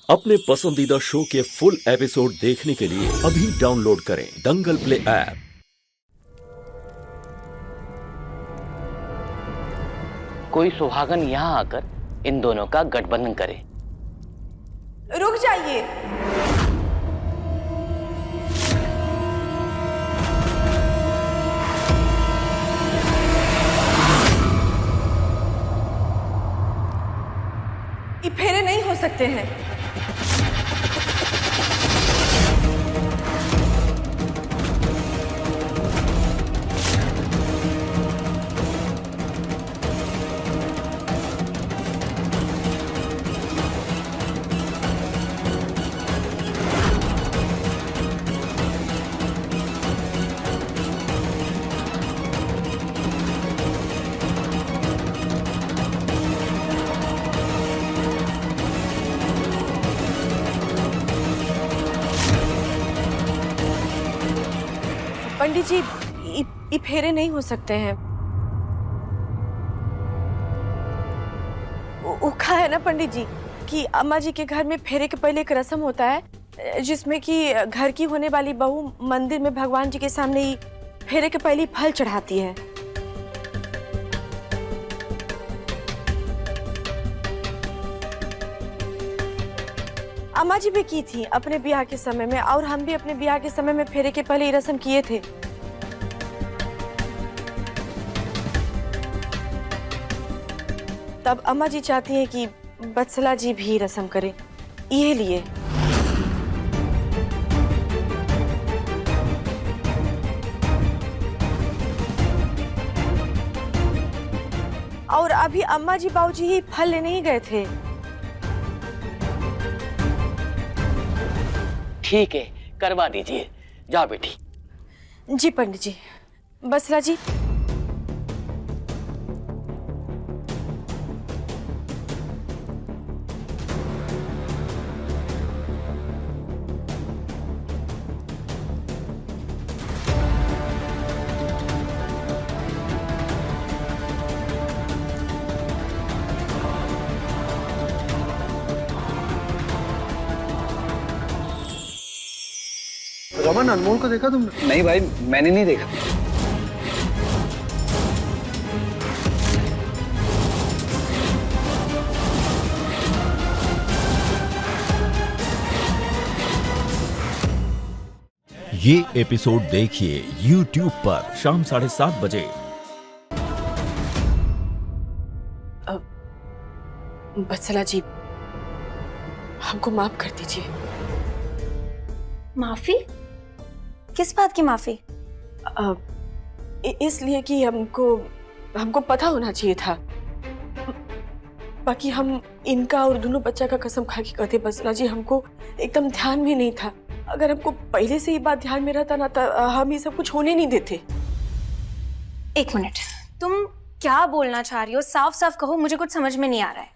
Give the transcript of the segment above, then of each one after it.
अपने पसंदीदा शो के फुल एपिसोड देखने के लिए अभी डाउनलोड करें दंगल प्ले ऐप। कोई सुहागन यहाँ आकर इन दोनों का गठबंधन करे। रुक जाइए। ये फेरे नहीं हो सकते हैं। पंडित जी, ये फेरे नहीं हो सकते हैं। उखा है ना पंडित जी कि अम्मा जी के घर में फेरे के पहले एक रस्म होता है जिसमें कि घर की होने वाली बहू मंदिर में भगवान जी के सामने ही फेरे के पहले फल चढ़ाती है। अम्मा जी भी की थी अपने ब्याह के समय में, और हम भी अपने ब्याह के समय में फेरे के पहले ये रस्म किए थे। तब अम्मा जी चाहती हैं कि बत्सला जी भी रस्म करें, ये लिए। और अभी अम्मा जी बाबूजी ही फल लेने ही गए थे। ठीक है, करवा दीजिए। जाओ बेटी। जी पंडित जी। बसला जी, रमन, अनमोल को देखा तुमने? नहीं भाई, मैंने नहीं देखा। ये एपिसोड देखिए YouTube पर शाम 7:30 बजे। बत्सला जी, हमको माफ कर दीजिए। माफी? किस बात की माफी? इसलिए कि हमको पता होना चाहिए था। बाकी हम इनका और दोनों बच्चा का कसम खा के कहते बसला जी, हमको एकदम ध्यान में नहीं था। अगर हमको पहले से ये बात ध्यान में रहता ना, तो हम ये सब कुछ होने नहीं देते। एक मिनट, तुम क्या बोलना चाह रही हो? साफ साफ कहो, मुझे कुछ समझ में नहीं आ रहा है।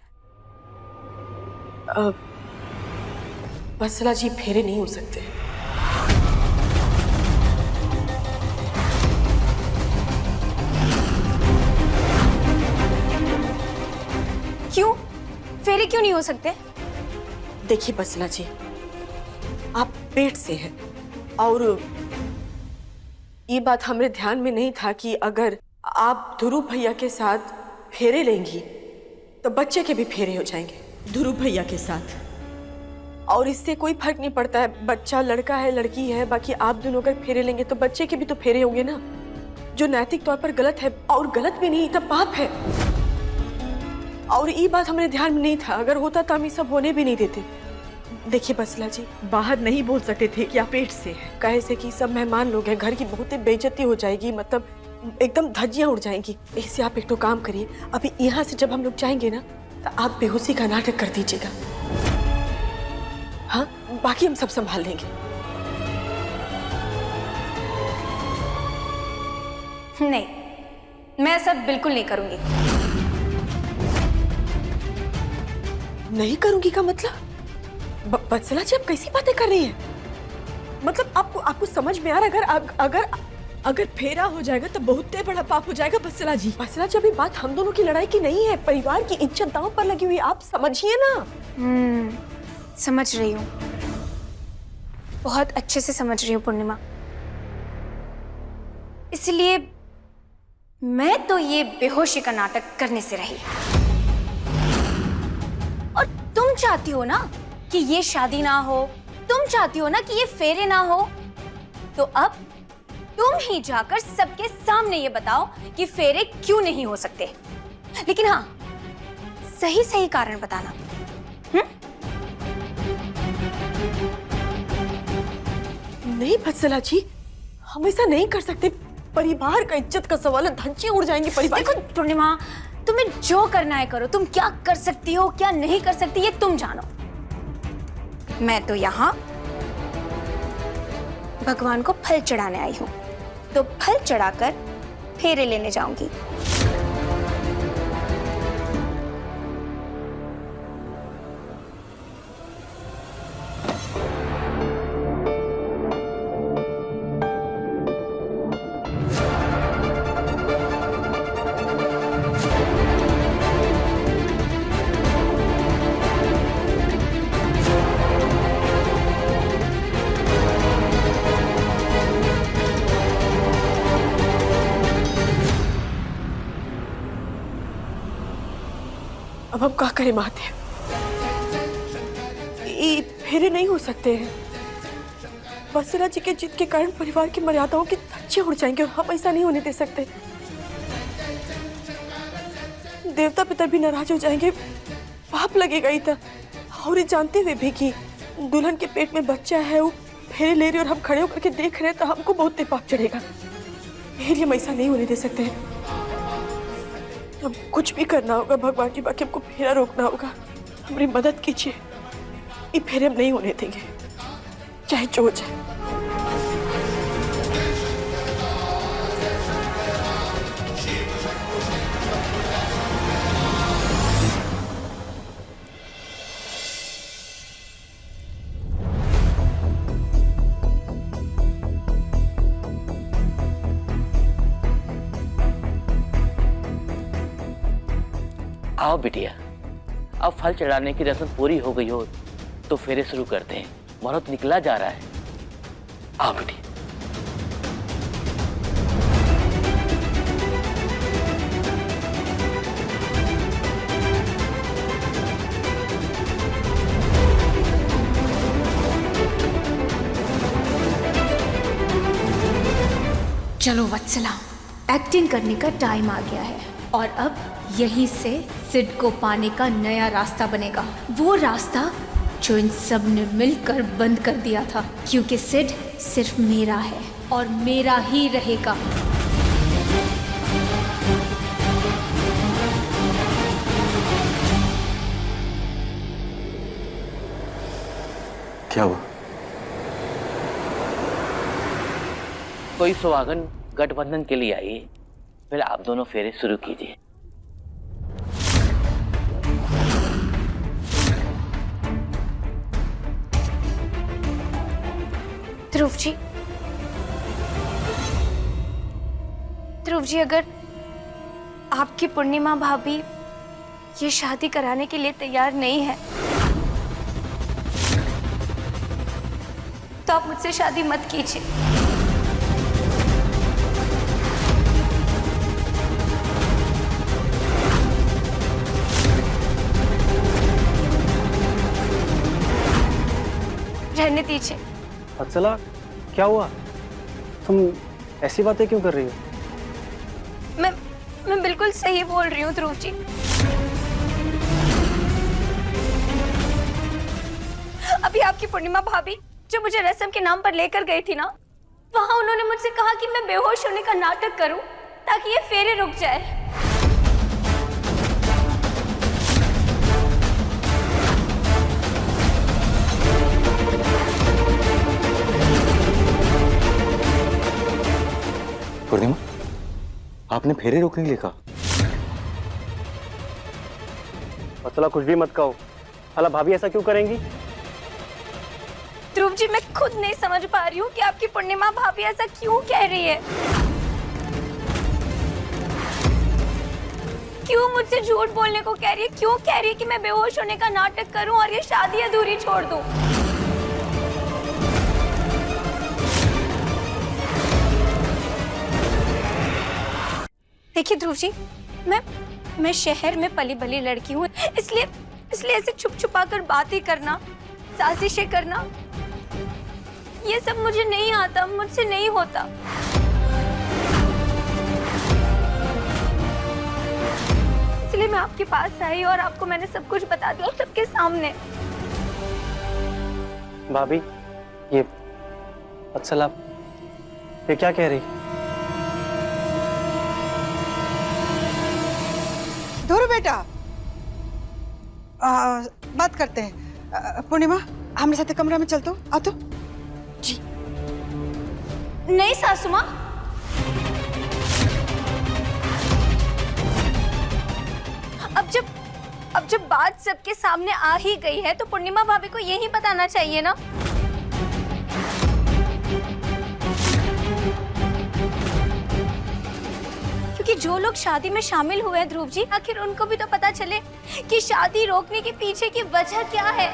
बसला जी, फेरे नहीं हो सकते। क्यों? फेरे क्यों नहीं हो सकते? देखिए बसला जी, आप पेट से हैं, और ये बात हमारे ध्यान में नहीं था कि अगर आप ध्रुव भैया के साथ फेरे लेंगी तो बच्चे के भी फेरे हो जाएंगे ध्रुव भैया के साथ। और इससे कोई फर्क नहीं पड़ता है बच्चा लड़का है लड़की है, बाकी आप दोनों अगर फेरे लेंगे तो बच्चे के भी तो फेरे होंगे ना, जो नैतिक तौर पर गलत है। और गलत भी नहीं, तब पाप है। और ये बात हमारे ध्यान में नहीं था। अगर होता तो हम ये सब होने भी नहीं देते। देखिए बसला जी, बाहर नहीं बोल सकते थे कि आप पेट से हैं, कहे से कि सब मेहमान लोग हैं, घर की बहुत बेइज्जती हो जाएगी, मतलब एकदम धज्जियां उड़ जाएंगी। इससे आप एक तो काम करिए, अभी यहाँ से जब हम लोग जाएंगे ना, तो आप बेहोशी का नाटक कर दीजिएगा। हाँ, बाकी हम सब संभाल लेंगे। नहीं, मैं सब बिल्कुल नहीं करूंगी। नहीं करूंगी का मतलब? बत्सला जी, आप कैसी बातें कर रही हैं? मतलब आपको समझ में आ रहा है? अगर अगर फेरा हो जाएगा तो बहुत बड़ा पाप हो जाएगा बत्सला जी। बत्सला जी, अभी बात हम दोनों की लड़ाई की नहीं है, परिवार की इज्जत दांव पर लगी हुई, आप समझिए ना। समझ रही हूँ, बहुत अच्छे से समझ रही हूँ पूर्णिमा। इसलिए मैं तो ये बेहोशी का नाटक करने से रही। और तुम चाहती हो ना कि ये शादी ना हो, तुम चाहती हो ना कि ये फेरे ना हो, तो अब तुम ही जाकर सबके सामने ये बताओ कि फेरे क्यों नहीं हो सकते। लेकिन हाँ, सही सही कारण बताना। नहीं वत्सला जी, हम ऐसा नहीं कर सकते। परिवार का इज्जत का सवाल है, धज्जियां उड़ जाएंगी परिवार। देखो पूर्णिमा, तुम्हें जो करना है करो। तुम क्या कर सकती हो क्या नहीं कर सकती ये तुम जानो। मैं तो यहाँ भगवान को फल चढ़ाने आई हूँ, तो फल चढ़ाकर फेरे लेने जाऊंगी। अब हम क्या करें महादेव, ये फेरे नहीं हो सकते हैं। वत्सला जी के जिद के कारण परिवार की मर्यादाओं की धज्जियां उड़ जाएंगे और हम ऐसा नहीं होने दे सकते। देवता पितर भी नाराज हो जाएंगे, पाप लगेगा ही था। और ये जानते हुए भी कि दुल्हन के पेट में बच्चा है, वो फेरे ले रही और हम खड़े होकर के देख रहे हैं, तो हमको बहुत पाप चढ़ेगा। इसलिए हम ऐसा नहीं होने दे सकते हैं। अब कुछ भी करना होगा भगवान जी, बाकी हमको फेरा रोकना होगा। हमारी मदद कीजिए, ये फेरे हम नहीं होने देंगे, चाहे जो हो जाए। आओ बिटिया, अब फल चढ़ाने की रस्म पूरी हो गई हो तो फेरे शुरू करते हैं। मुहूर्त निकला जा रहा है। आओ बिटिया। चलो वत्सला, एक्टिंग करने का टाइम आ गया है और अब यहीं से सिड को पाने का नया रास्ता बनेगा। वो रास्ता जो इन सब ने मिलकर बंद कर दिया था, क्योंकि सिड सिर्फ मेरा है और मेरा ही रहेगा। क्या हुआ? कोई सुहागन गठबंधन के लिए आई है, फिर आप दोनों फेरे शुरू कीजिए। ध्रुव जी, अगर आपकी पूर्णिमा भाभी ये शादी कराने के लिए तैयार नहीं है तो आप मुझसे शादी मत कीजिए। रहने दीजिए। वत्सला, क्या हुआ? तुम ऐसी बातें क्यों कर रही हो? मैं बिल्कुल सही बोल रही हूँ ध्रुव जी। अभी आपकी पूर्णिमा भाभी जो मुझे रस्म के नाम पर लेकर गई थी ना, वहां उन्होंने मुझसे कहा कि मैं बेहोश होने का नाटक करूं ताकि ये फेरे रुक जाए। पूर्णिमा, आपने फेरे रोकने के लिए कहा? वत्सला, कुछ भी मत कहो। अला भाभी ऐसा क्यों करेंगी? ध्रुव जी, मैं खुद नहीं समझ पा रही हूँ कि आपकी पूर्णिमा भाभी ऐसा क्यों कह रही है। क्यों मुझसे झूठ बोलने को कह रही है? क्यों कह रही है कि मैं बेहोश होने का नाटक करूं और ये शादी अधूरी छोड़ दूं? देखिए ध्रुव जी, मैं शहर में पली बली लड़की हूँ, इसलिए ऐसे छुप छुपा कर बातें करना, साजिशें करना, ये सब मुझे नहीं आता, मुझसे नहीं होता। इसलिए मैं आपके पास आई और आपको मैंने सब कुछ बता दिया सबके सामने। भाभी, ये वत्सल आप ये क्या कह रही? ध्रुव बेटा, बात करते हैं। पूर्णिमा, हमारे साथ कमरा में चल तो आ तो। जी नहीं सासू माँ, अब जब बात सबके सामने आ ही गई है तो पूर्णिमा भाभी को यही बताना चाहिए ना। क्योंकि जो लोग शादी में शामिल हुए हैं ध्रुव जी, आखिर उनको भी तो पता चले कि शादी रोकने के पीछे की वजह क्या है।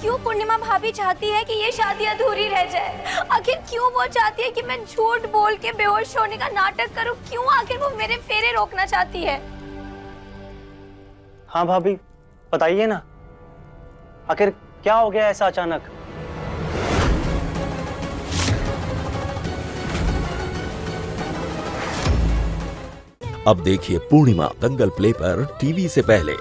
क्यों पूर्णिमा भाभी चाहती है कि ये शादी अधूरी रह जाए? आखिर क्यों वो चाहती है कि मैं झूठ बोल के बेहोश होने का नाटक करूं? क्यों आखिर वो मेरे फेरे रोकना चाहती है? हाँ भाभी, बताइए ना, आखिर क्या हो गया ऐसा अचानक? अब देखिए पूर्णिमा दंगल प्ले पर टीवी से पहले।